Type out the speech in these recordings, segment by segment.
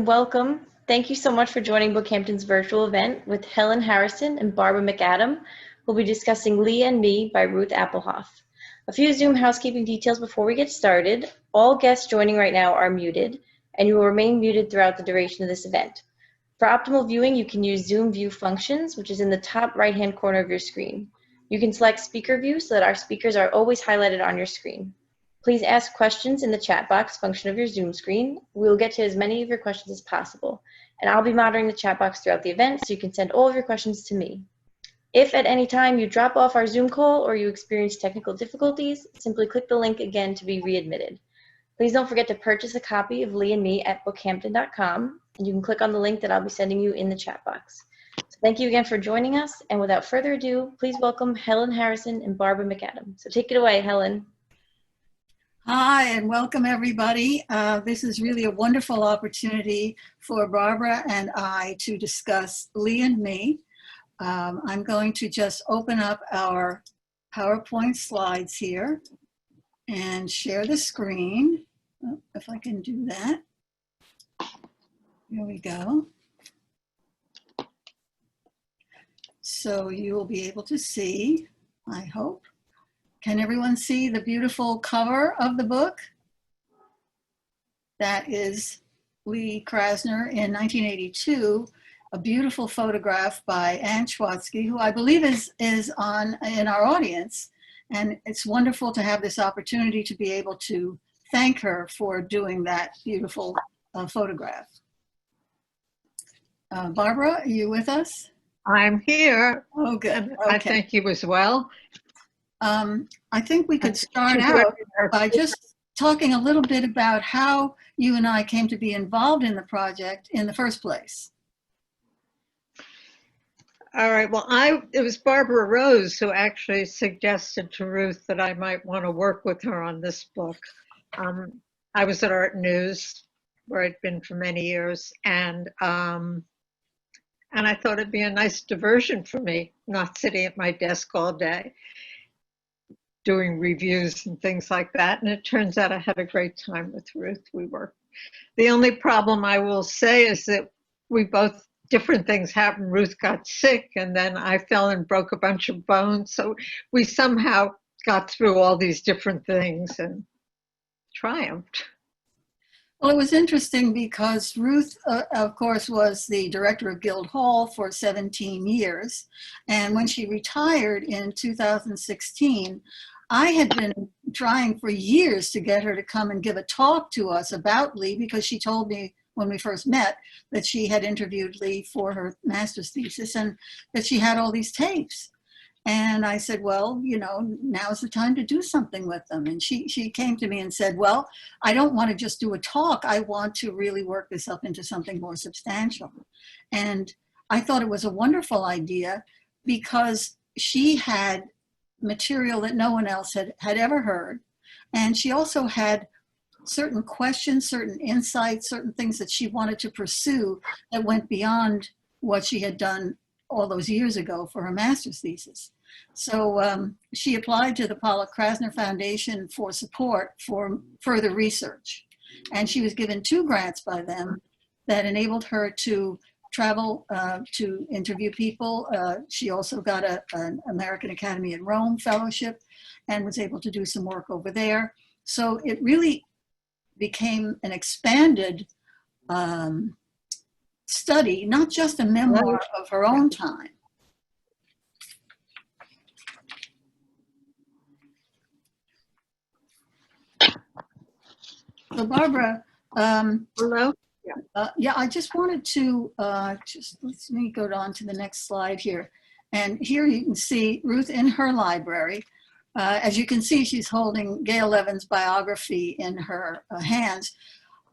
welcome. Thank you so much for joining BookHampton's virtual event with Helen Harrison and Barbara Macadam. We'll be discussing Lee and Me by Ruth Appelhof. A few Zoom housekeeping details before we get started. All guests joining right now are muted, and you will remain muted throughout the duration of this event. For optimal viewing, you can use Zoom View Functions, which is in the top right-hand corner of your screen. You can select Speaker View so that our speakers are always highlighted on your screen. Please ask questions in the chat box function of your Zoom screen. We will get to as many of your questions as possible, and I'll be monitoring the chat box throughout the event, so you can send all of your questions to me. If at any time you drop off our Zoom call or you experience technical difficulties, simply click the link again to be readmitted. Please don't forget to purchase a copy of Lee and Me at bookhampton.com, and you can click on the link that I'll be sending you in the chat box. So thank you again for joining us, and without further ado, please welcome Helen Harrison and Barbara Macadam. So take it away, Helen. Hi, and welcome everybody. This is really a wonderful opportunity for Barbara and I to discuss Lee and Me. I'm going to just open up our PowerPoint slides here and share the screen. Oh, if I can do that. Here we go. So you will be able to see, I hope. Can everyone see the beautiful cover of the book? That is Lee Krasner in 1982, a beautiful photograph by Anne Schwatzky, who I believe is in our audience. And it's wonderful to have this opportunity to be able to thank her for doing that beautiful photograph. Barbara, are you with us? I'm here. Oh, good. Okay. I thank you as well. I think we could start out by just talking a little bit about how you and I came to be involved in the project in the first place. All right, well, it was Barbara Rose who actually suggested to Ruth that I might want to work with her on this book. I was at ArtNews, where I'd been for many years, and I thought it'd be a nice diversion for me, not sitting at my desk all day doing reviews and things like that. And it turns out I had a great time with Ruth. The only problem I will say is that different things happened. Ruth got sick, and then I fell and broke a bunch of bones. So we somehow got through all these different things and triumphed. Well, it was interesting because Ruth, of course, was the director of Guildhall for 17 years. And when she retired in 2016, I had been trying for years to get her to come and give a talk to us about Lee, because she told me when we first met that she had interviewed Lee for her master's thesis and that she had all these tapes. And I said, well, you know, now's the time to do something with them. And she came to me and said, well, I don't want to just do a talk. I want to really work this up into something more substantial. And I thought it was a wonderful idea because she had material that no one else had ever heard. And she also had certain questions, certain insights, certain things that she wanted to pursue that went beyond what she had done all those years ago for her master's thesis. So she applied to the Pollock-Krasner Foundation for support for further research. And she was given 2 grants by them that enabled her to travel to interview people. She also got an American Academy in Rome fellowship and was able to do some work over there. So it really became an expanded study, not just a memoir of her own time. So Barbara, hello. Yeah, I just wanted to let me go on to the next slide here. And here you can see Ruth in her library. As you can see, she's holding Gail Levin's biography in her hands.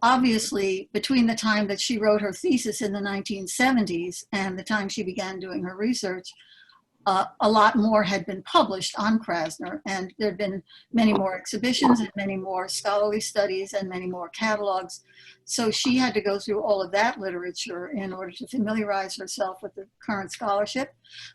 Obviously, between the time that she wrote her thesis in the 1970s and the time she began doing her research, a lot more had been published on Krasner, and there had been many more exhibitions and many more scholarly studies and many more catalogs. So she had to go through all of that literature in order to familiarize herself with the current scholarship,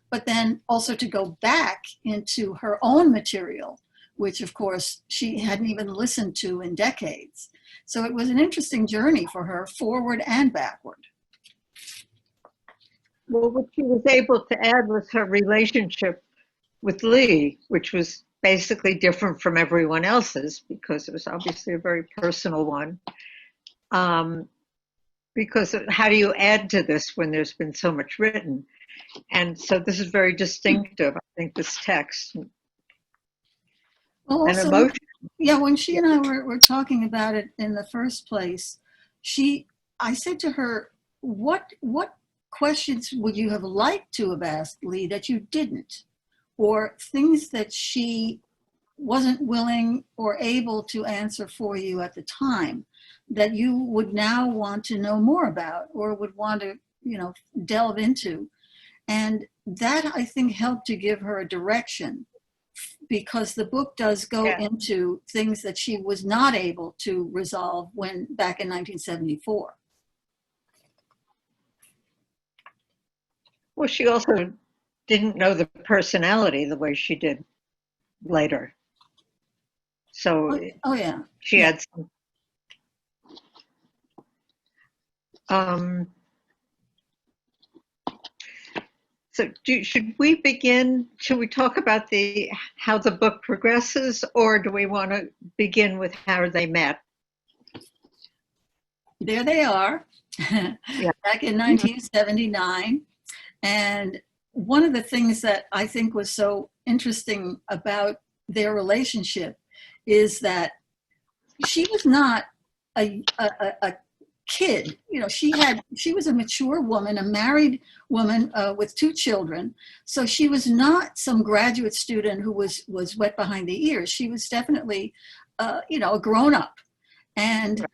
but then also to go back into her own material, which of course she hadn't even listened to in decades. So it was an interesting journey for her, forward and backward. Well, what she was able to add was her relationship with Lee, which was basically different from everyone else's because it was obviously a very personal one. Because how do you add to this when there's been so much written? And so this is very distinctive, I think, this text. Well, And also, emotion. yeah, when she and I were talking about it in the first place, I said to her, what questions would you have liked to have asked Lee that you didn't? Or things that she wasn't willing or able to answer for you at the time that you would now want to know more about or would want to, delve into. And that, I think, helped to give her a direction, because the book does go into things that she was not able to resolve back in 1974. Well, she also didn't know the personality the way she did later. So Yeah. She had some. So should we begin? Should we talk about how the book progresses, or do we want to begin with how they met? There they are, back in 1979. And one of the things that I think was so interesting about their relationship is that she was not a kid. She was a mature woman, a married woman with 2 children. So she was not some graduate student who was wet behind the ears. She was definitely, a grown up. And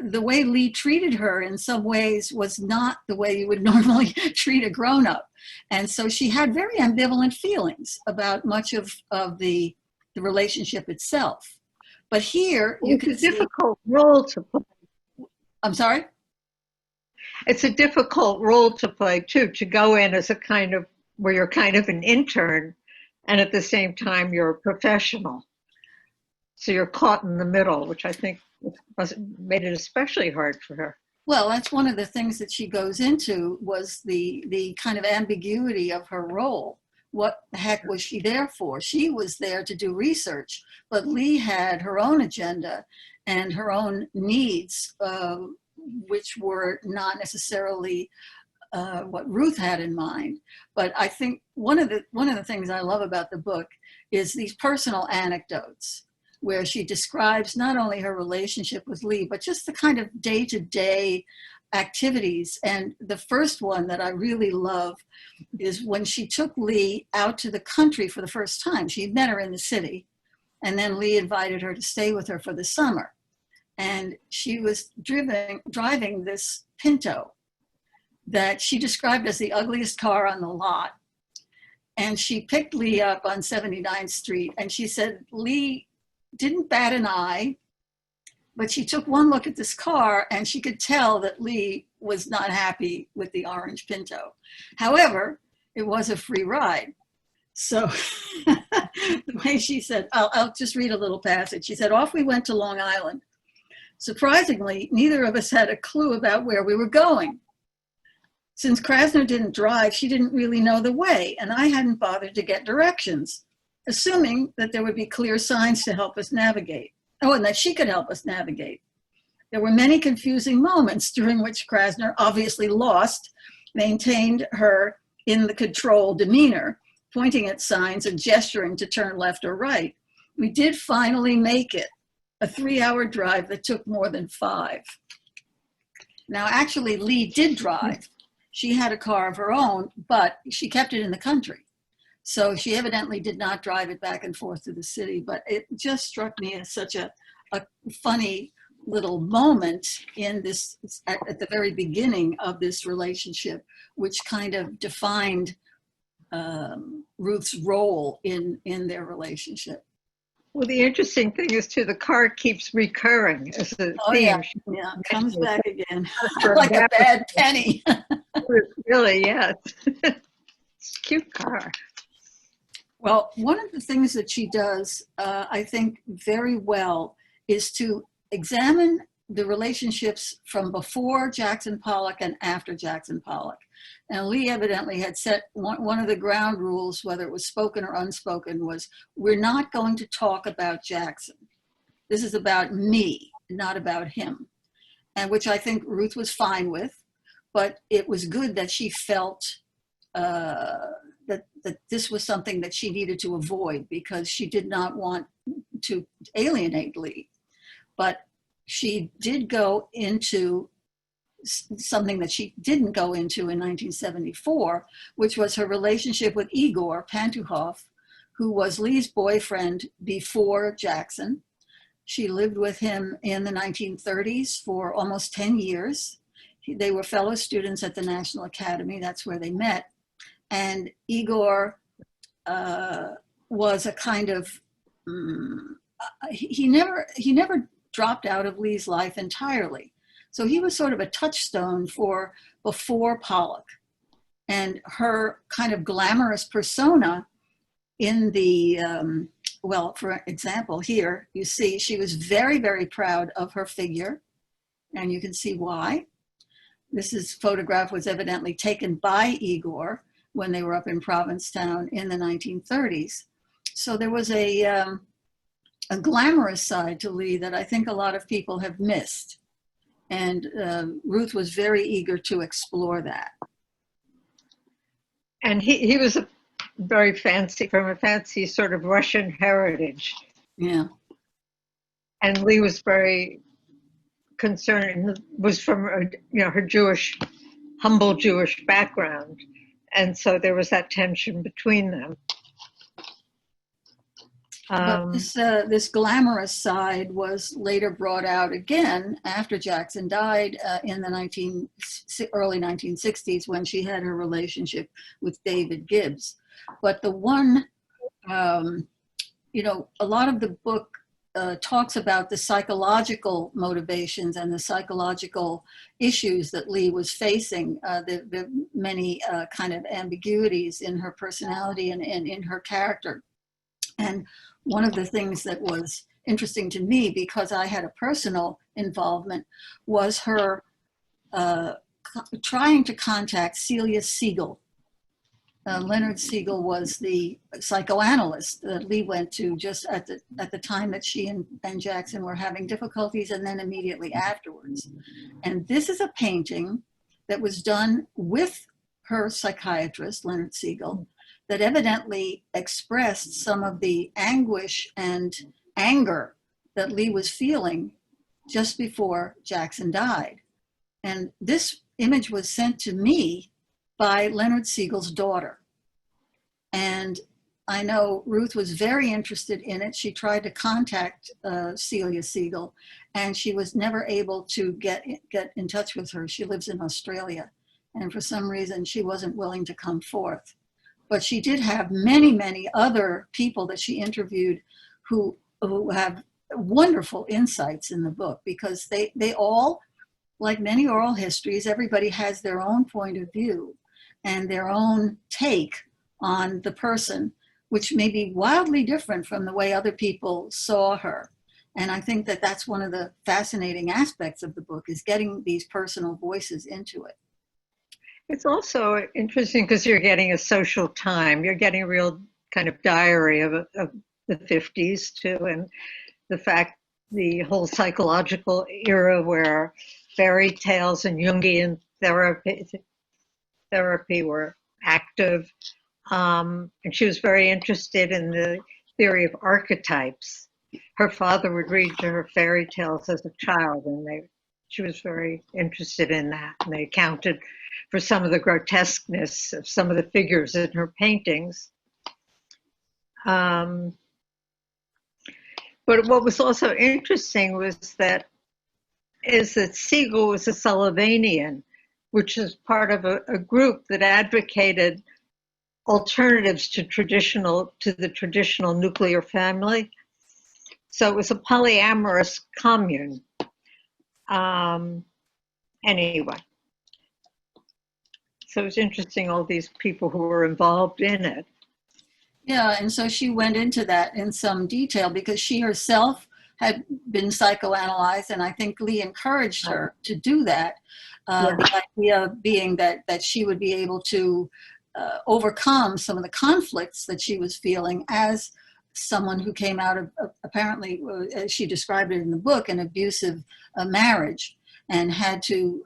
the way Lee treated her in some ways was not the way you would normally treat a grown up. And so she had very ambivalent feelings about much of the relationship itself. But here you can see— It's a difficult role to play. I'm sorry? It's a difficult role to play too, to go in as where you're kind of an intern and at the same time you're a professional. So you're caught in the middle, which I think made it especially hard for her. Well, that's one of the things that she goes into, was the kind of ambiguity of her role. What the heck was she there for? She was there to do research, but Lee had her own agenda and her own needs, which were not necessarily what Ruth had in mind. But I think one of the things I love about the book is these personal anecdotes, where she describes not only her relationship with Lee, but just the kind of day-to-day activities. And the first one that I really love is when she took Lee out to the country for the first time. She met her in the city, and then Lee invited her to stay with her for the summer. And she was driving this Pinto that she described as the ugliest car on the lot. And she picked Lee up on 79th Street, and she said Lee didn't bat an eye, but she took one look at this car and she could tell that Lee was not happy with the orange Pinto. However, it was a free ride. So the way she said, I'll just read a little passage. She said, "Off we went to Long Island. Surprisingly, neither of us had a clue about where we were going. Since Krasner didn't drive, she didn't really know the way, and I hadn't bothered to get directions, assuming that there would be clear signs to help us navigate. Oh, and that she could help us navigate. There were many confusing moments during which Krasner, obviously lost, maintained her in the control demeanor, pointing at signs and gesturing to turn left or right. We did finally make it, a 3-hour drive that took more than 5. Now, actually, Lee did drive. She had a car of her own, but she kept it in the country. So she evidently did not drive it back and forth to the city, but it just struck me as such a funny little moment in this, at the very beginning of this relationship, which kind of defined Ruth's role in their relationship. Well, the interesting thing is too, the car keeps recurring as a theme. Yeah, comes back again like a bad penny. Really, yeah. It's a cute car. Well, one of the things that she does, I think, very well is to examine the relationships from before Jackson Pollock and after Jackson Pollock. And Lee evidently had set one of the ground rules, whether it was spoken or unspoken, was we're not going to talk about Jackson. This is about me, not about him. And which I think Ruth was fine with, but it was good that she felt that this was something that she needed to avoid because she did not want to alienate Lee. But she did go into something that she didn't go into in 1974, which was her relationship with Igor Pantuhov, who was Lee's boyfriend before Jackson. She lived with him in the 1930s for almost 10 years. They were fellow students at the National Academy. That's where they met. And Igor was a kind of, he never dropped out of Lee's life entirely. So he was sort of a touchstone for before Pollock. And her kind of glamorous persona in the, well, for example, here you see she was very, very proud of her figure, and you can see why. This photograph was evidently taken by Igor when they were up in Provincetown in the 1930s. So there was a glamorous side to Lee that I think a lot of people have missed. And Ruth was very eager to explore that. And he was very fancy, from a fancy sort of Russian heritage. Yeah. And Lee was very concerned, was from her Jewish, humble Jewish background. And so there was that tension between them. But this glamorous side was later brought out again after Jackson died in the early 1960s when she had her relationship with David Gibbs. But the one, a lot of the book talks about the psychological motivations and the psychological issues that Lee was facing, the many kind of ambiguities in her personality and in her character. And one of the things that was interesting to me, because I had a personal involvement, was her trying to contact Celia Siegel. Leonard Siegel was the psychoanalyst that Lee went to just at the time that she and Jackson were having difficulties, and then immediately afterwards. And this is a painting that was done with her psychiatrist, Leonard Siegel, that evidently expressed some of the anguish and anger that Lee was feeling just before Jackson died. And this image was sent to me by Leonard Siegel's daughter. And I know Ruth was very interested in it. She tried to contact Celia Siegel, and she was never able to get in touch with her. She lives in Australia, and for some reason she wasn't willing to come forth. But she did have many, many other people that she interviewed who have wonderful insights in the book, because they all, like many oral histories, everybody has their own point of view and their own take on the person, which may be wildly different from the way other people saw her. And I think that that's one of the fascinating aspects of the book, is getting these personal voices into it. It's also interesting because you're getting a social time. You're getting a real kind of diary of the 50s too, and the fact, the whole psychological era where fairy tales and Jungian therapy were active. And she was very interested in the theory of archetypes. Her father would read to her fairy tales as a child, and she was very interested in that. And they accounted for some of the grotesqueness of some of the figures in her paintings. But what was also interesting was that Siegel was a Sullivanian, which is part of a group that advocated alternatives to the traditional nuclear family. So it was a polyamorous commune. Anyway. So it's interesting, all these people who were involved in it. Yeah, and so she went into that in some detail because she herself had been psychoanalyzed, and I think Lee encouraged her to do that. The idea being that she would be able to overcome some of the conflicts that she was feeling as someone who came out of, apparently, as she described it in the book, an abusive marriage, and had to,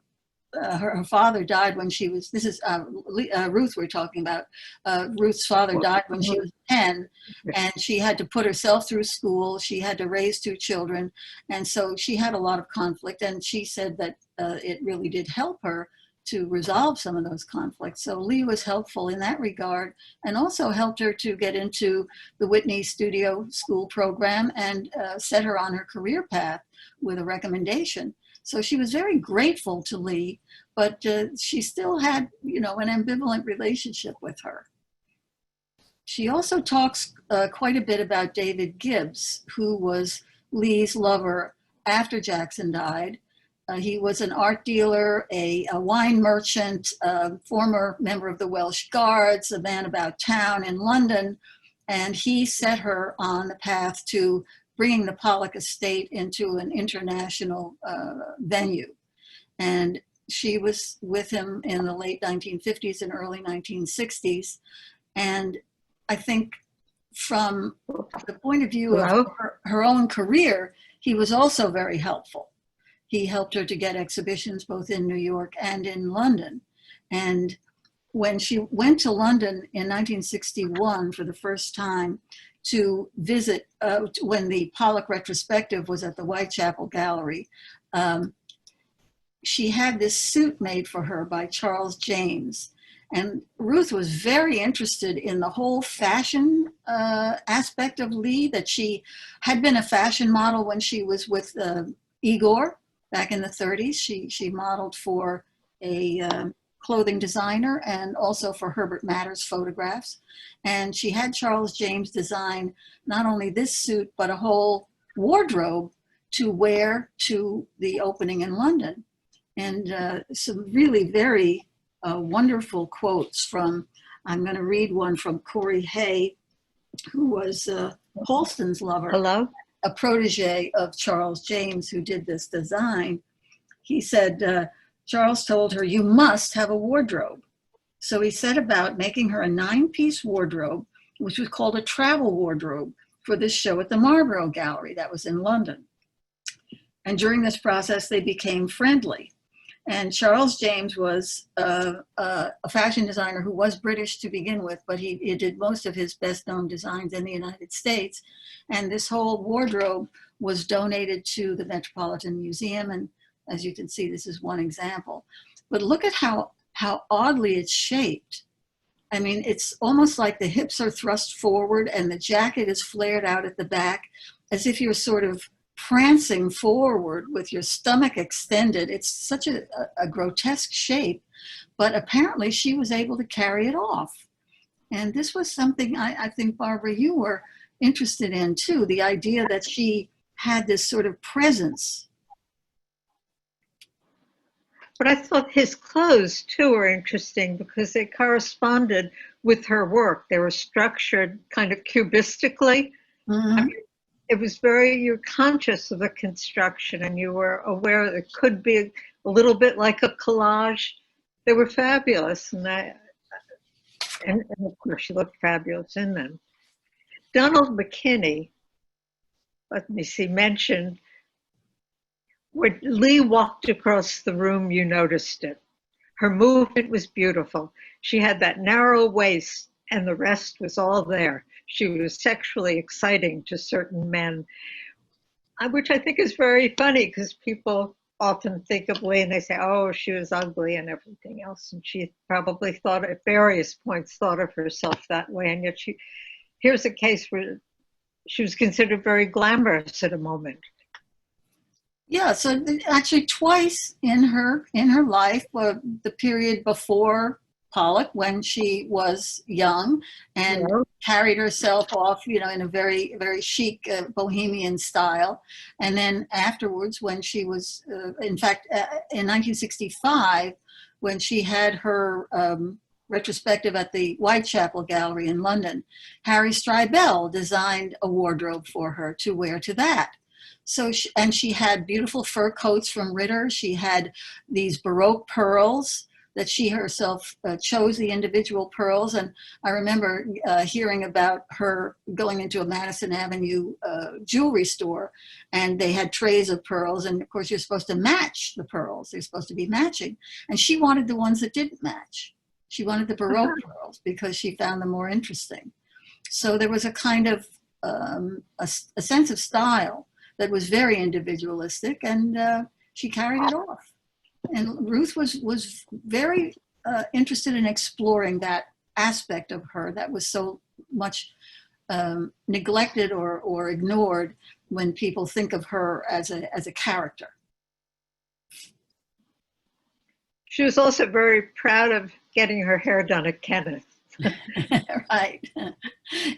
her father died when she was, this is Ruth we're talking about, Ruth's father died when she was 10, and she had to put herself through school, she had to raise 2 children, and so she had a lot of conflict, and she said that it really did help her to resolve some of those conflicts. So Lee was helpful in that regard, and also helped her to get into the Whitney Studio School program and set her on her career path with a recommendation. So she was very grateful to Lee, but she still had, an ambivalent relationship with her. She also talks quite a bit about David Gibbs, who was Lee's lover after Jackson died. He was an art dealer, a wine merchant, former member of the Welsh Guards, a man about town in London, and he set her on the path to bringing the Pollock estate into an international venue. And she was with him in the late 1950s and early 1960s. And I think from the point of view of her own career, he was also very helpful. He helped her to get exhibitions both in New York and in London. And when she went to London in 1961 for the first time to visit, when the Pollock retrospective was at the Whitechapel Gallery, she had this suit made for her by Charles James. And Ruth was very interested in the whole fashion aspect of Lee, that she had been a fashion model when she was with Igor. Back in the 30s, she modeled for a clothing designer and also for Herbert Matter's photographs. And she had Charles James design not only this suit, but a whole wardrobe to wear to the opening in London. And some really very wonderful quotes from, I'm going to read one from Corey Hay, who was Halston's lover. Hello? A protege of Charles James who did this design. He said, Charles told her, "You must have a wardrobe." So he set about making her a 9-piece wardrobe, which was called a travel wardrobe, for this show at the Marlborough Gallery that was in London. And during this process, they became friendly. And Charles James was a fashion designer who was British to begin with, but he did most of his best known designs in the United States. And this whole wardrobe was donated to the Metropolitan Museum. And as you can see, this is one example. But look at how oddly it's shaped. I mean, it's almost like the hips are thrust forward and the jacket is flared out at the back, as if you're sort of prancing forward with your stomach extended. It's such a grotesque shape, but apparently she was able to carry it off. And this was something I think, Barbara, you were interested in too, the idea that she had this sort of presence. But I thought his clothes too were interesting because they corresponded with her work. They were structured kind of cubistically. Mm-hmm. I mean, it was you're conscious of the construction and you were aware it could be a little bit like a collage. They were fabulous. And of course she looked fabulous in them. Donald McKinney, let me see, mentioned when Lee walked across the room, you noticed it. Her movement was beautiful. She had that narrow waist and the rest was all there. She was sexually exciting to certain men, which I think is very funny because people often think of Lee and they say, oh, she was ugly and everything else. And she probably thought at various points thought of herself that way. And yet here's a case where she was considered very glamorous at a moment. Yeah, so actually twice in her life, the period before Pollock, when she was young and carried herself off, in a very, very chic bohemian style. And then afterwards, when she was, in fact, in 1965, when she had her retrospective at the Whitechapel Gallery in London, Harry Stribel designed a wardrobe for her to wear to that. So, and she had beautiful fur coats from Ritter. She had these Baroque pearls that she herself chose the individual pearls. And I remember hearing about her going into a Madison Avenue jewelry store, and they had trays of pearls. And of course, you're supposed to match the pearls. They're supposed to be matching. And she wanted the ones that didn't match. She wanted the Baroque pearls because she found them more interesting. So there was a kind of a sense of style that was very individualistic, and she carried it off. And Ruth was very interested in exploring that aspect of her that was so much neglected or ignored when people think of her as a character. She was also very proud of getting her hair done at Kenneth. Right.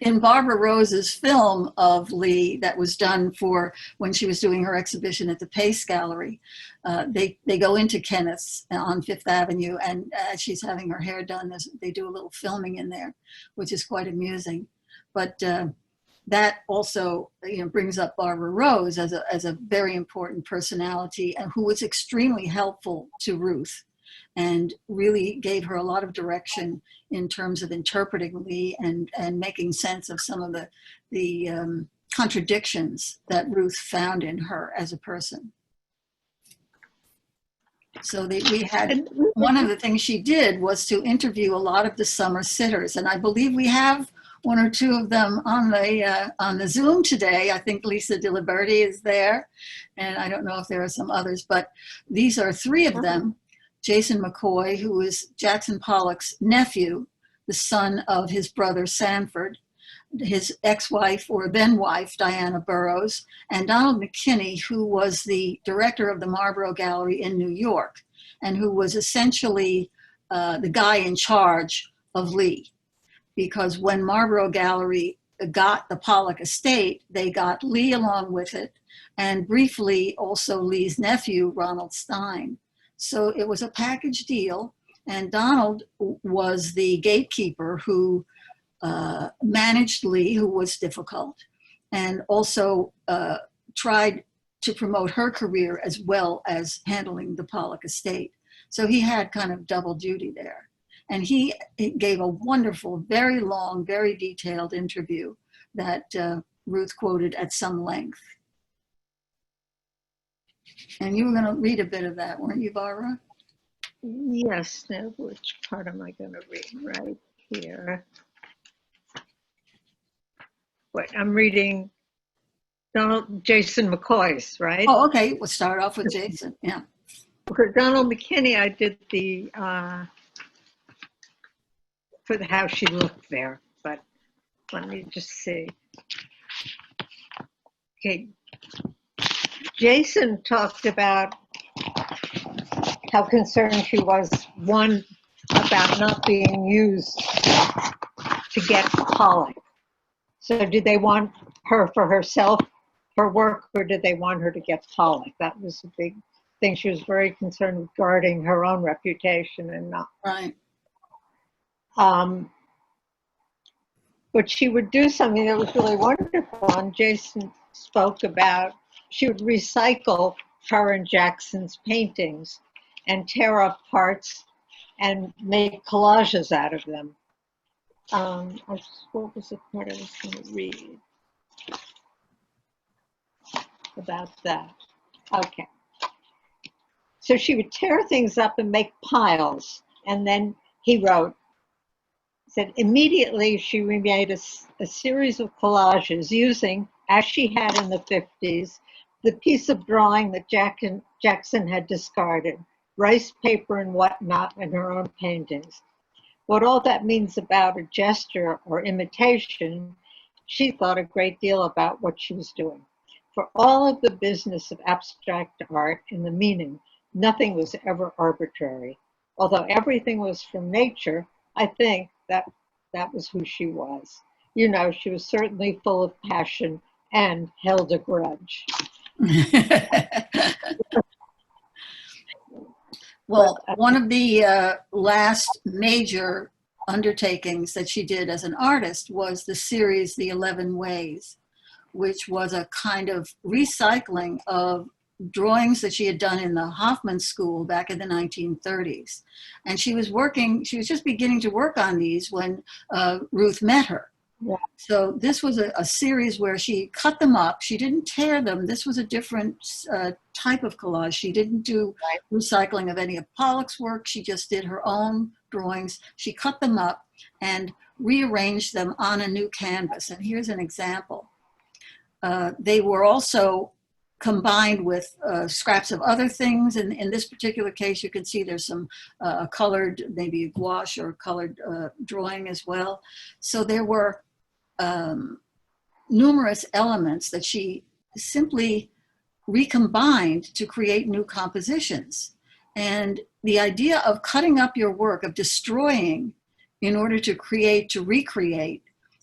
In Barbara Rose's film of Lee that was done for when she was doing her exhibition at the Pace Gallery, they go into Kenneth's on Fifth Avenue, and as she's having her hair done, they do a little filming in there, which is quite amusing. But that also, brings up Barbara Rose as a very important personality, and who was extremely helpful to Ruth and really gave her a lot of direction in terms of interpreting Lee and making sense of some of the contradictions that Ruth found in her as a person. So we had, one of the things she did was to interview a lot of the summer sitters, and I believe we have one or two of them on the Zoom today. I think Lisa DiLiberti is there, and I don't know if there are some others, but these are three of them. Jason McCoy, who is Jackson Pollock's nephew, the son of his brother Sanford, his ex-wife or then wife, Diana Burroughs, and Donald McKinney, who was the director of the Marlborough Gallery in New York, and who was essentially the guy in charge of Lee. Because when Marlborough Gallery got the Pollock estate, they got Lee along with it, and briefly also Lee's nephew, Ronald Stein. So it was a package deal, and Donald was the gatekeeper who managed Lee, who was difficult, and also tried to promote her career as well as handling the Pollock estate. So he had kind of double duty there. And he gave a wonderful, very long, very detailed interview that Ruth quoted at some length. And you were going to read a bit of that, weren't you, Barbara? Yes. Now, which part am I going to read? Right here. Wait, I'm reading Jason McCoy's, right? Oh, okay. We'll start off with Jason. Yeah. For Donald McKinney, I did for how she looked there, but let me just see. Okay. Jason talked about how concerned she was, one, about not being used to get Pollock. So did they want her for herself, her work, or did they want her to get Pollock? That was a big thing. She was very concerned with guarding her own reputation and not. Right. But she would do something that was really wonderful, and Jason spoke about, she would recycle her and Jackson's paintings and tear up parts and make collages out of them. What was the part I was going to read about that? Okay. So she would tear things up and make piles. And then he wrote, said immediately she remade a series of collages using, as she had in the 50s, the piece of drawing that Jackson had discarded, rice paper and whatnot, and her own paintings. What all that means about a gesture or imitation, she thought a great deal about what she was doing. For all of the business of abstract art and the meaning, nothing was ever arbitrary. Although everything was from nature, I think that was who she was. You know, she was certainly full of passion and held a grudge. Well, one of the last major undertakings that she did as an artist was the series, The 11 Ways, which was a kind of recycling of drawings that she had done in the Hoffman School back in the 1930s. And she was just beginning to work on these when Ruth met her. Yeah. So this was a series where she cut them up. She didn't tear them. This was a different type of collage. She didn't do recycling of any of Pollock's work. She just did her own drawings. She cut them up and rearranged them on a new canvas. And here's an example. They were also combined with scraps of other things. And in this particular case, you can see there's some colored, maybe gouache or colored drawing as well. So there were numerous elements that she simply recombined to create new compositions. And the idea of cutting up your work, of destroying in order to create, to recreate,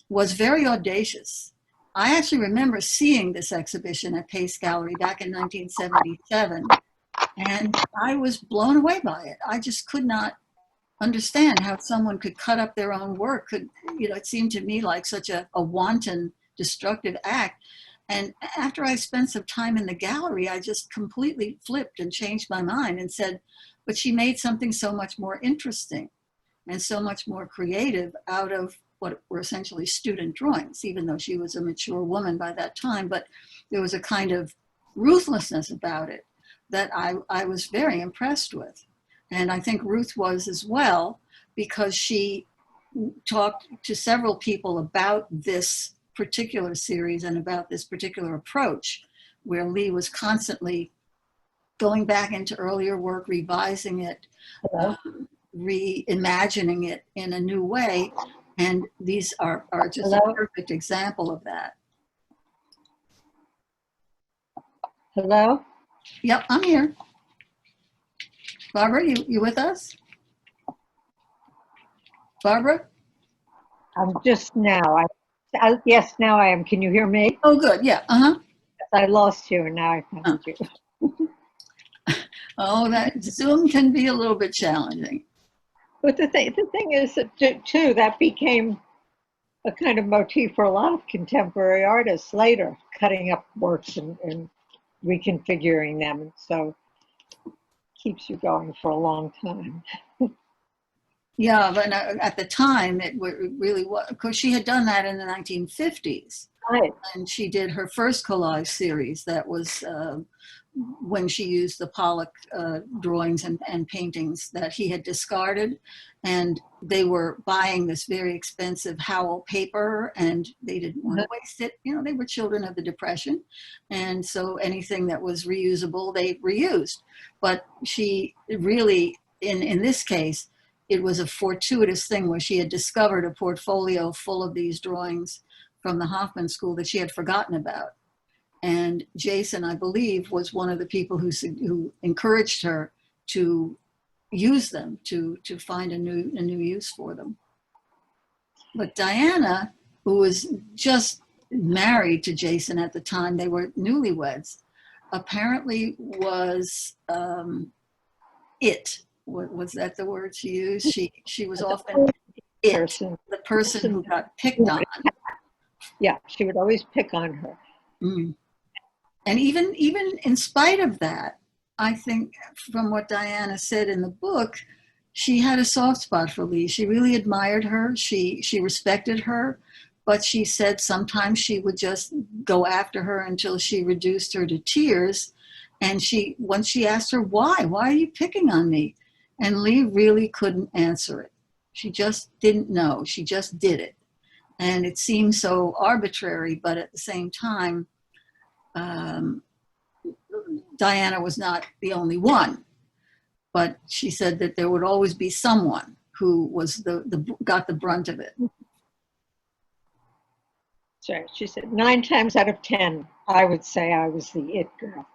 was very audacious. I actually remember seeing this exhibition at Pace Gallery back in 1977, and I was blown away by it. I just could not understand how someone could cut up their own work. It seemed to me like such a wanton, destructive act. And after I spent some time in the gallery, I just completely flipped and changed my mind and said, but she made something so much more interesting and so much more creative out of what were essentially student drawings, even though she was a mature woman by that time. But there was a kind of ruthlessness about it that I was very impressed with. And I think Ruth was as well, because she talked to several people about this particular series and about this particular approach, where Lee was constantly going back into earlier work, revising it, reimagining it in a new way. And these are just a perfect example of that. Hello? Yep, I'm here. Barbara, you with us? Barbara? I'm just now. Yes, now I am. Can you hear me? Oh, good. Yeah. Uh-huh. I lost you, and now I found you. Oh, that Zoom can be a little bit challenging. But the thing is that too, that became a kind of motif for a lot of contemporary artists later, cutting up works and reconfiguring them, and so keeps you going for a long time. Yeah, but at the time, it really was, because she had done that in the 1950s. Right. And she did her first collage series. That was when she used the Pollock drawings and paintings that he had discarded. And they were buying this very expensive Howell paper, and they didn't want to waste it. They were children of the Depression. And so anything that was reusable, they reused. But she really, in this case, it was a fortuitous thing where she had discovered a portfolio full of these drawings from the Hoffman School that she had forgotten about. And Jason, I believe, was one of the people who encouraged her to use them, to find a new use for them. But Diana, who was just married to Jason at the time, they were newlyweds, apparently was it. Was that the word she used? She was often the person who got picked on. Yeah, she would always pick on her. Mm. And even in spite of that, I think from what Diana said in the book, she had a soft spot for Lee. She really admired her. She respected her, but she said sometimes she would just go after her until she reduced her to tears. And once she asked her, why are you picking on me? And Lee really couldn't answer it. She just didn't know. She just did it. And it seemed so arbitrary, but at the same time, Diana was not the only one. But she said that there would always be someone who was got the brunt of it. Sure. She said 9 times out of 10, I would say I was the it girl.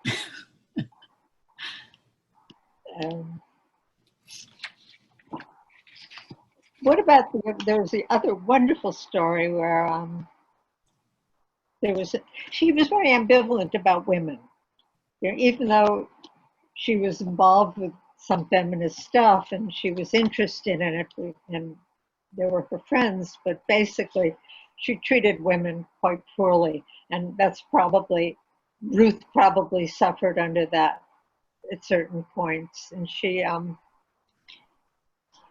What about there was the other wonderful story where she was very ambivalent about women. Even though she was involved with some feminist stuff and she was interested in it, and they were her friends, but basically she treated women quite poorly, and that's probably, Ruth probably suffered under that at certain points. And she,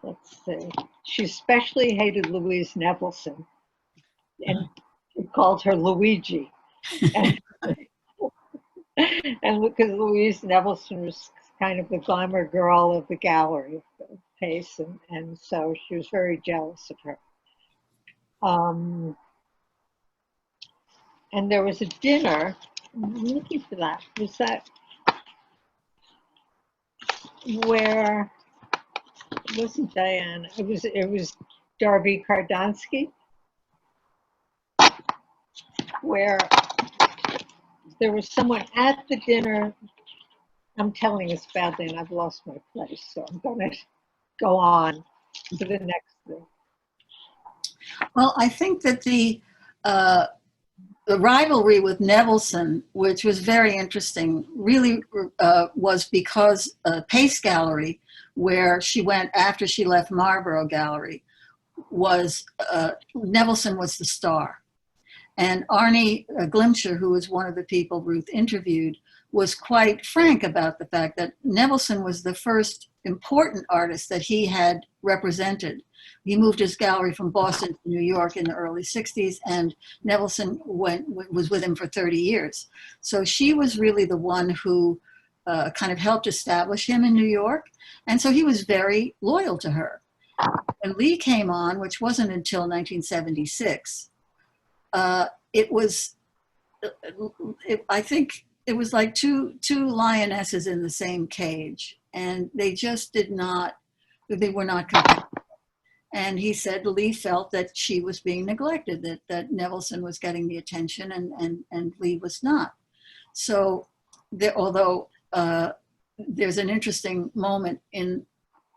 let's see, she especially hated Louise Nevelson, and he called her Luigi. And, and because Louise Nevelson was kind of the glamour girl of the gallery pace, and so she was very jealous of her. And there was a dinner, I'm looking for that, was that where, it wasn't Diane, it was Darby Kardonsky, where there was someone at the dinner. I'm telling this badly and I've lost my place, so I'm going to go on to the next thing. Well, I think that the rivalry with Nevelson, which was very interesting, really was because Pace Gallery, where she went after she left Marlborough Gallery, was Nevelson was the star. And Arnie Glimcher, who was one of the people Ruth interviewed, was quite frank about the fact that Nevelson was the first important artist that he had represented. He moved his gallery from Boston to New York in the early 60s, and Nevelson was with him for 30 years. So she was really the one who kind of helped establish him in New York. And so he was very loyal to her. When Lee came on, which wasn't until 1976, I think it was like two lionesses in the same cage, and they just they were not compatible. And he said Lee felt that she was being neglected, that Nevelson was getting the attention and Lee was not. So although there's an interesting moment in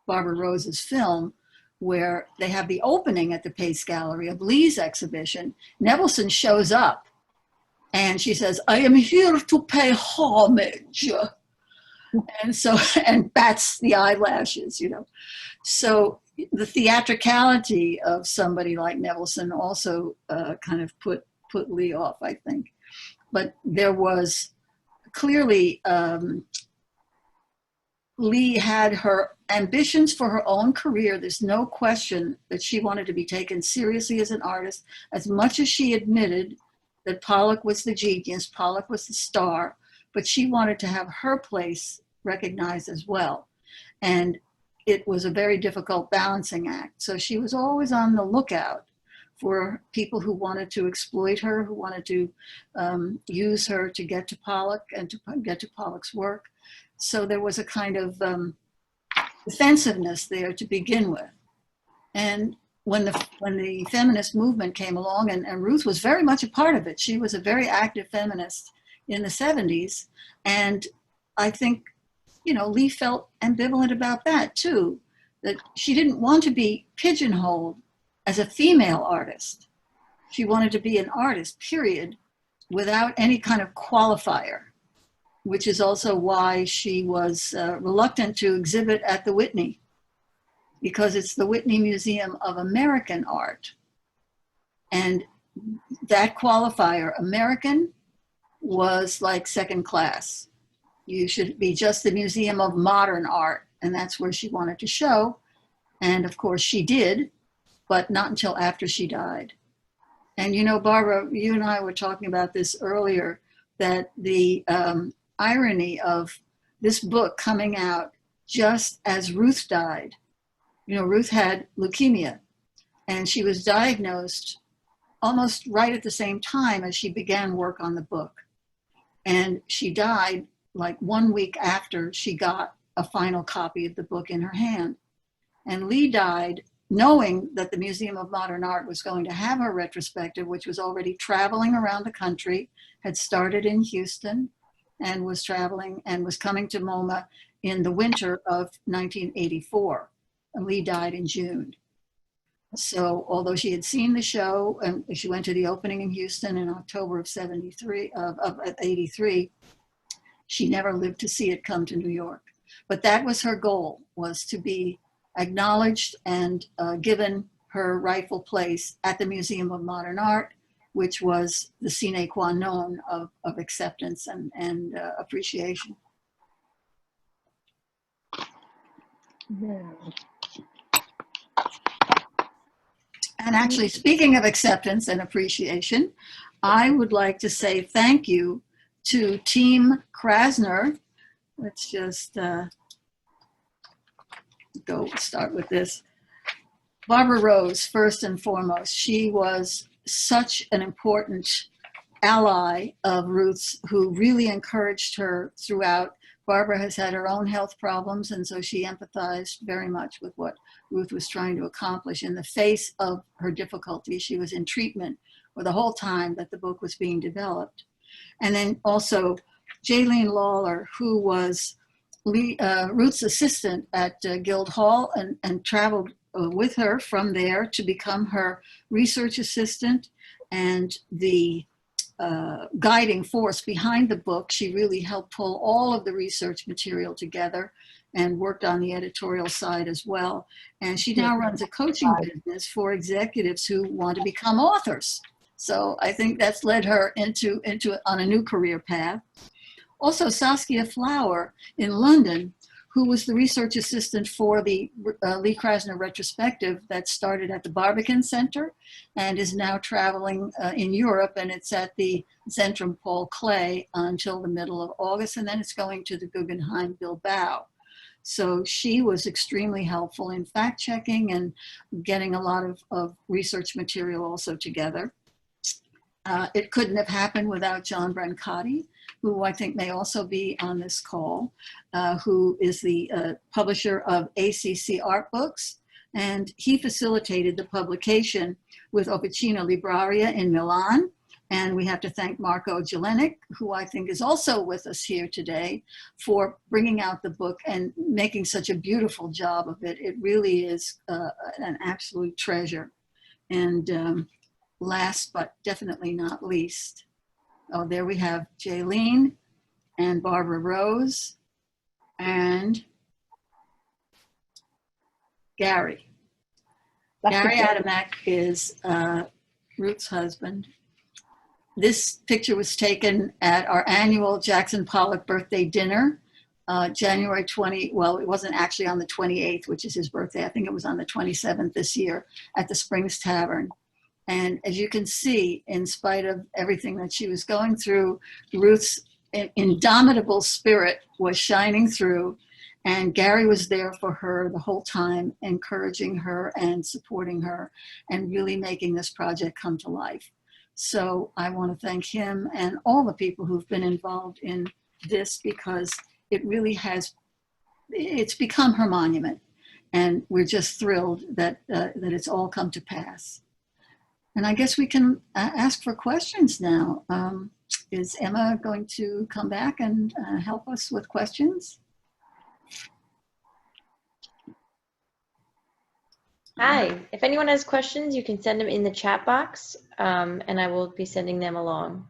Barbara Rose's film where they have the opening at the Pace Gallery of Lee's exhibition, Nevelson shows up and she says, "I am here to pay homage." And bats the eyelashes, you know. So the theatricality of somebody like Nevelson also kind of put Lee off, I think. But there was clearly, Lee had her ambitions for her own career. There's no question that she wanted to be taken seriously as an artist, as much as she admitted that Pollock was the genius, Pollock was the star, but she wanted to have her place recognized as well. And it was a very difficult balancing act. So she was always on the lookout for people who wanted to exploit her, who wanted to use her to get to Pollock and to get to Pollock's work. So there was a kind of defensiveness there to begin with. And when the feminist movement came along, and Ruth was very much a part of it, she was a very active feminist in the 70s. And I think, you know, Lee felt ambivalent about that too, that she didn't want to be pigeonholed as a female artist. She wanted to be an artist, period, without any kind of qualifier, which is also why she was reluctant to exhibit at the Whitney, because it's the Whitney Museum of American Art. And that qualifier, American, was like second class. You should be just the Museum of Modern Art, and that's where she wanted to show. And of course she did, but not until after she died. And you know, Barbara, you and I were talking about this earlier, that the irony of this book coming out just as Ruth died. You know, Ruth had leukemia, and she was diagnosed almost right at the same time as she began work on the book. And she died like 1 week after she got a final copy of the book in her hand. And Lee died knowing that the Museum of Modern Art was going to have her retrospective, which was already traveling around the country, had started in Houston, and was traveling and was coming to MoMA in the winter of 1984. And Lee died in June. So although she had seen the show, and she went to the opening in Houston in October of 83, she never lived to see it come to New York. But that was her goal, was to be acknowledged and given her rightful place at the Museum of Modern Art, which was the sine qua non of acceptance and appreciation. Yeah. And actually, speaking of acceptance and appreciation, I would like to say thank you to Team Krasner. Let's just start with this. Barbara Rose, first and foremost. She was such an important ally of Ruth's, who really encouraged her throughout. Barbara has had her own health problems, and so she empathized very much with what Ruth was trying to accomplish. In the face of her difficulties, she was in treatment for the whole time that the book was being developed. And then also Jaylene Lawler, who was Ruth's assistant at Guildhall and traveled with her from there to become her research assistant and the guiding force behind the book. She really helped pull all of the research material together and worked on the editorial side as well. And she now runs a coaching business for executives who want to become authors. So I think that's led her into on a new career path. Also, Saskia Flower in London, who was the research assistant for the Lee Krasner retrospective that started at the Barbican Center and is now traveling in Europe, and it's at the Zentrum Paul Klee until the middle of August, and then it's going to the Guggenheim Bilbao. So she was extremely helpful in fact-checking and getting a lot of research material also together. It couldn't have happened without John Brancati, who I think may also be on this call, who is the publisher of ACC Art Books. And he facilitated the publication with Officina Libraria in Milan. And we have to thank Marco Jelenic, who I think is also with us here today, for bringing out the book and making such a beautiful job of it. It really is an absolute treasure. And last but definitely not least, oh, there we have Jaylene and Barbara Rose and Gary. Gary Adamek is Ruth's husband. This picture was taken at our annual Jackson Pollock birthday dinner, January 20, well, it wasn't actually on the 28th, which is his birthday. I think it was on the 27th this year at the Springs Tavern. And as you can see, in spite of everything that she was going through, Ruth's indomitable spirit was shining through, and Gary was there for her the whole time, encouraging her and supporting her and really making this project come to life. So I want to thank him and all the people who've been involved in this, because it really has, it's become her monument. And we're just thrilled that, that it's all come to pass. And I guess we can ask for questions now. Is Emma going to come back and help us with questions? Hi, if anyone has questions, you can send them in the chat box, and I will be sending them along.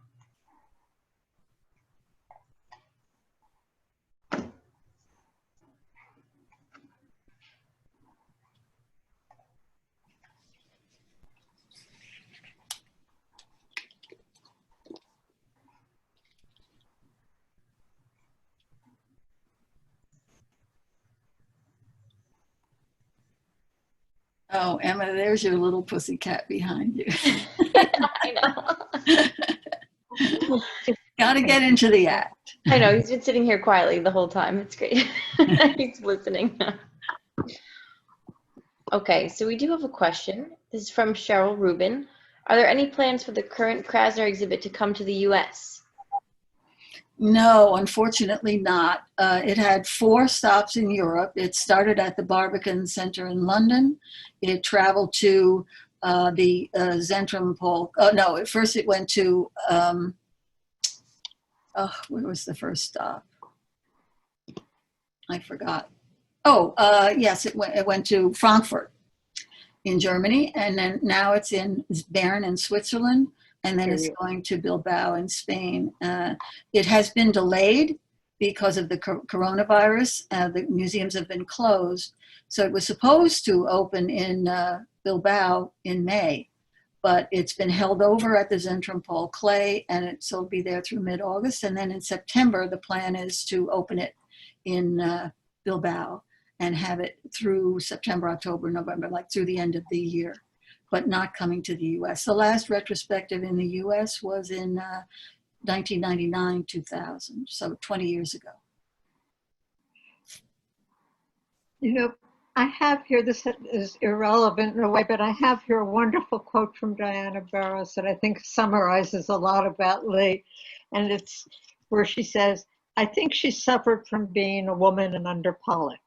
Oh, Emma, there's your little pussycat behind you. I know. Got to get into the act. I know, he's been sitting here quietly the whole time. It's great. He's listening. Okay, so we do have a question. This is from Cheryl Rubin. Are there any plans for the current Krasner exhibit to come to the US? No, unfortunately not. It had 4 stops in Europe. It started at the Barbican Center in London. It traveled to the Zentrum Paul. Oh, no, at first it went to, where was the first stop? I forgot. Oh, yes, it went to Frankfurt in Germany. And then now it's in Bern in Switzerland. And then it's going to Bilbao in Spain. It has been delayed because of the coronavirus. The museums have been closed. So it was supposed to open in Bilbao in May, but it's been held over at the Zentrum Paul Klee, and so it'll be there through mid-August. And then in September, the plan is to open it in Bilbao and have it through September, October, November, like through the end of the year, but not coming to the US. The last retrospective in the US was in 1999, 2000, so 20 years ago. You know, I have here, this is irrelevant in a way, but I have here a wonderful quote from Diana Barros that I think summarizes a lot about Lee. And it's where she says, "I think she suffered from being a woman and under Pollock.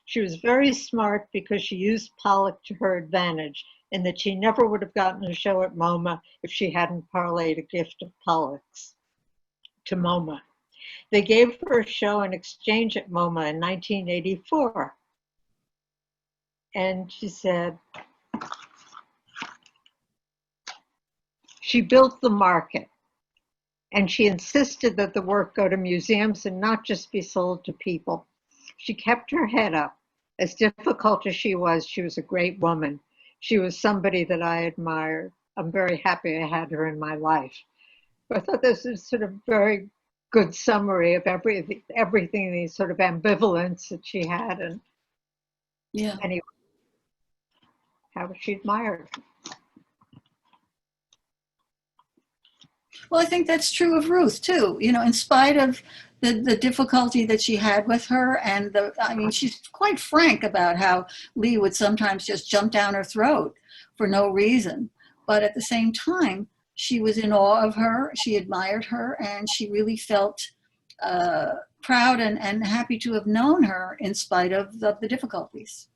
She was very smart because she used Pollock to her advantage, and that she never would have gotten a show at MoMA if she hadn't parlayed a gift of Pollock's to MoMA. They gave her a show in exchange at MoMA in 1984. And she said, she built the market, and she insisted that the work go to museums and not just be sold to people. She kept her head up. As difficult as she was a great woman. She was somebody that I admired. I'm very happy I had her in my life." I thought this is sort of very good summary of everything, these sort of ambivalence that she had. And Yeah. anyway, how she admired. Well, I think that's true of Ruth too. You know, in spite of the difficulty that she had with her, and I mean, she's quite frank about how Lee would sometimes just jump down her throat for no reason. But at the same time, she was in awe of her, she admired her, and she really felt proud and happy to have known her in spite of the difficulties.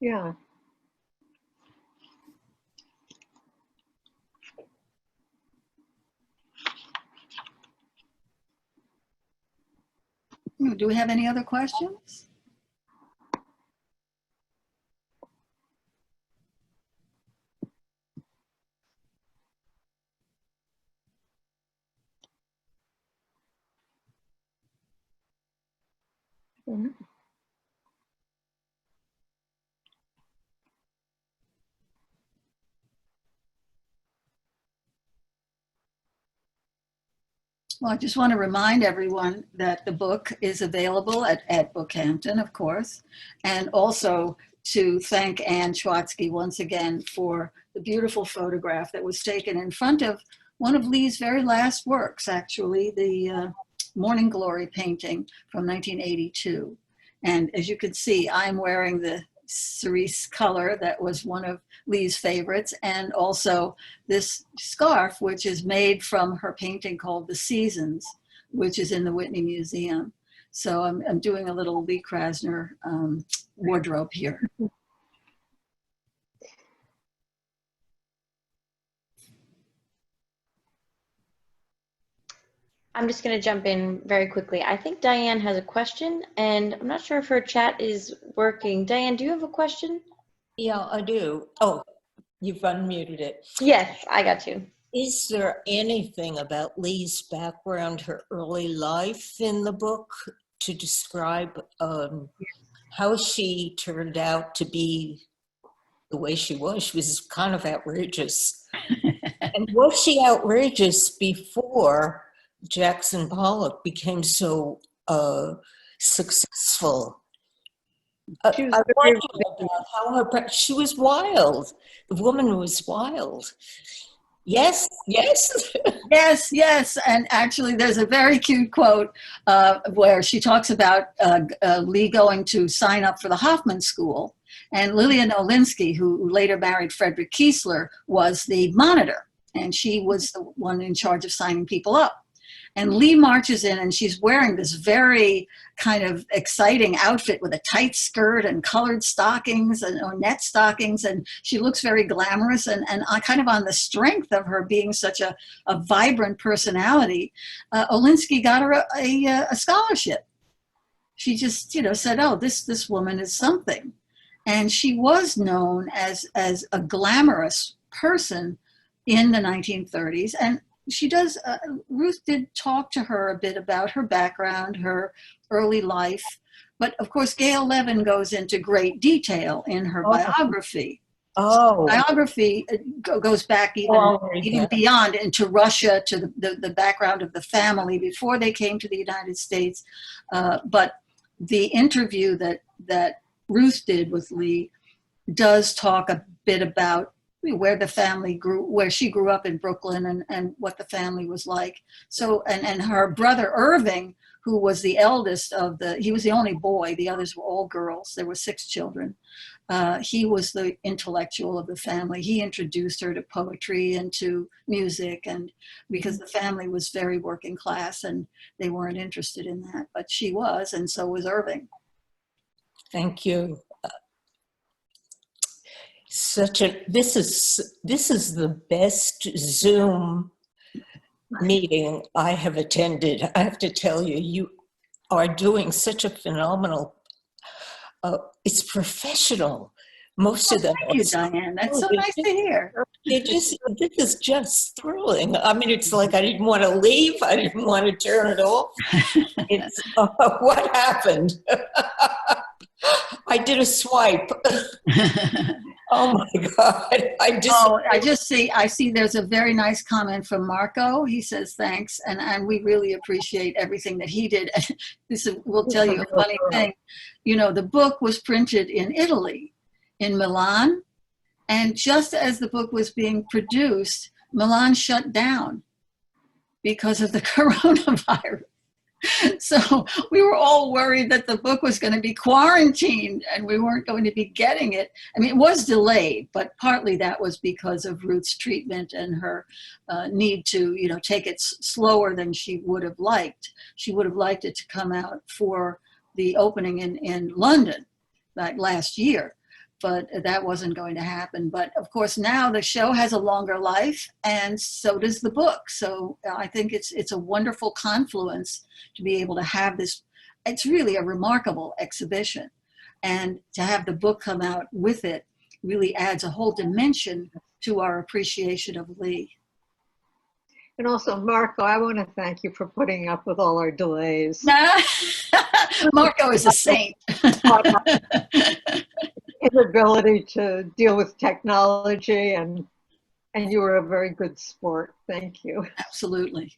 Yeah. Do we have any other questions? Mm-hmm. Well, I just want to remind everyone that the book is available at BookHampton, of course, and also to thank Anne Schwatzky once again for the beautiful photograph that was taken in front of one of Lee's very last works, actually, the Morning Glory painting from 1982. And as you can see, I'm wearing the cerise color that was one of Lee's favorites, and also this scarf, which is made from her painting called The Seasons, which is in the Whitney Museum. So I'm doing a little Lee Krasner wardrobe here. I'm just going to jump in very quickly. I think Diane has a question, and I'm not sure if her chat is working. Diane, do you have a question? Yeah, I do. Oh, you've unmuted it. Yes, I got you. Is there anything about Lee's background, her early life in the book to describe how she turned out to be the way she was? She was kind of outrageous. And was she outrageous before Jackson Pollock became so successful? She was I very, wonder about how she was wild. The woman was wild. Yes, yes. Yes, yes. And actually, there's a very cute quote where she talks about Lee going to sign up for the Hoffman School. And Lillian Olinsky, who later married Frederick Kiesler, was the monitor. And she was the one in charge of signing people up. And Lee marches in, and she's wearing this very kind of exciting outfit with a tight skirt and colored stockings and or net stockings. And she looks very glamorous. And kind of on the strength of her being such a vibrant personality, Olinsky got her a scholarship. She just, said, oh, this woman is something. And she was known as a glamorous person in the 1930s. And she does, Ruth did talk to her a bit about her background, her early life. But of course, Gail Levin goes into great detail in her biography. Oh, Biography goes back even beyond into Russia, to the background of the family before they came to the United States. But the interview that Ruth did with Lee does talk a bit about where the family grew, where she grew up in Brooklyn, and what the family was like. So, and her brother Irving, who was the eldest he was the only boy, the others were all girls. There were 6 children. He was the intellectual of the family. He introduced her to poetry and to music, and because the family was very working class and they weren't interested in that, but she was, and so was Irving. thank you. This is the best Zoom meeting I have attended. I have to tell you, you are doing such a phenomenal, it's professional. Most of them. Thank you, Diane. That's so nice to hear. This is just thrilling. I mean, it's like I didn't want to leave. I didn't want to turn it off. It's what happened? I did a swipe. Oh my God. I see there's a very nice comment from Marco. He says, thanks. And we really appreciate everything that he did. We'll tell you a funny thing. You know, the book was printed in Italy, in Milan. And just as the book was being produced, Milan shut down because of the coronavirus. So we were all worried that the book was going to be quarantined and we weren't going to be getting it. I mean, it was delayed, but partly that was because of Ruth's treatment and her need to, take it slower than she would have liked. She would have liked it to come out for the opening in London, like last year, but that wasn't going to happen. But of course, now the show has a longer life, and so does the book. So I think it's a wonderful confluence to be able to have this. It's really a remarkable exhibition, and to have the book come out with it really adds a whole dimension to our appreciation of Lee. And also, Marco, I want to thank you for putting up with all our delays. Marco is a saint. Inability to deal with technology, and you were a very good sport. Thank you. Absolutely.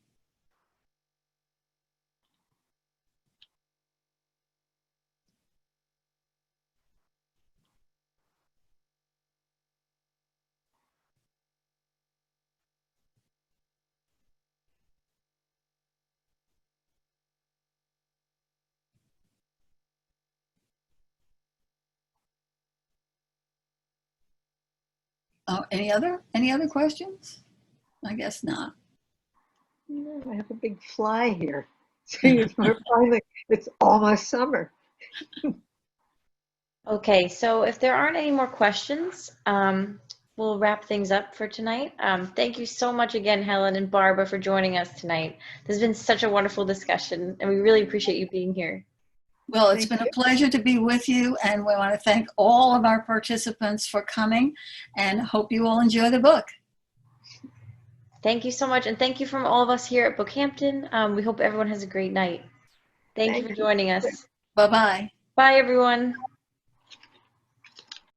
Oh, any other questions? I guess not. I have a big fly here. See, it's almost summer. Okay, so if there aren't any more questions, we'll wrap things up for tonight. Thank you so much again, Helen and Barbara, for joining us tonight. This has been such a wonderful discussion, and we really appreciate you being here. Well, it's been a pleasure to be with you, and we want to thank all of our participants for coming, and hope you all enjoy the book. Thank you so much, and thank you from all of us here at BookHampton. We hope everyone has a great night. Thank you for joining us. Bye-bye. Bye, everyone.